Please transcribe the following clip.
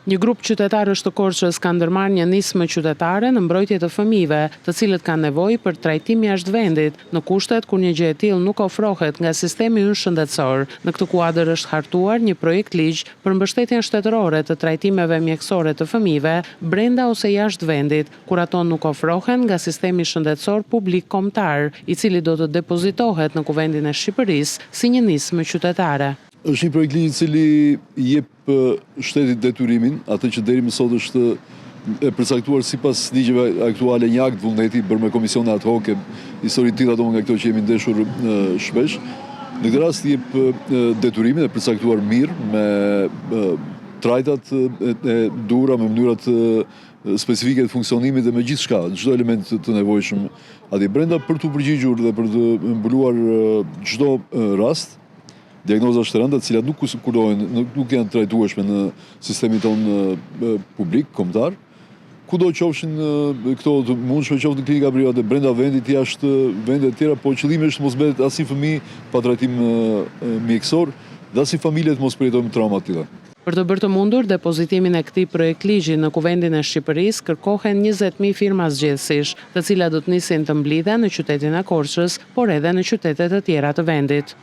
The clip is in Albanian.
Një grup qytetarësh të Korçës ka ndërmarrë një nismë qytetare në mbrojtje të fëmijëve, të cilët kanë nevojë për trajtim jashtë vendit, në kushtet kur një gjë e tillë nuk ofrohet nga sistemi ynë shëndetësor. Në këtë kuadër është hartuar një projekt ligj për mbështetjen shtetërore të trajtimeve mjekësore të fëmijëve brenda ose jashtë vendit, kur ato nuk ofrohen nga sistemi shëndetësor publik kombëtar, i cili do të depozitohet në Kuvendin e Shqipërisë si një nismë qytetare. Është një projekt ligj i cili jep shtetit detyrimin, atë që deri më sot është e përcaktuar sipas ligjeve aktuale një akt vullneti bërë me komisione ad hoc, histori të tilla nga këto që jemi ndeshur shpesh. Në këtë rast jep detyrimin e përcaktuar mirë me trajtat e duhura, me mënyrat specifike të funksionimit dhe me gjithçka, çdo element të nevojshëm aty brenda për të përgjigjur dhe për të mbuluar çdo rast. Diagnoza të rënda, të cilat nuk kurohen, nuk janë trajtueshme në sistemin tonë publik, kombëtar. Kudo qofshin këto të mundshme, qoftë në klinika private brenda vendit, jashtë vende të tjera, po qëllimi është mos bëhet asnjë fëmijë pa trajtim mjekësor dhe asnjë familje të mos përjetojmë trauma të tilla. Për të bërë të mundur depozitimin e këtij projekt ligji në Kuvendin e Shqipërisë, kërkohen 20.000 firma zgjedhësish, të cilat do të nisin të mblidhen në qytetin e Korçës, por edhe në qytete të tjera të vendit.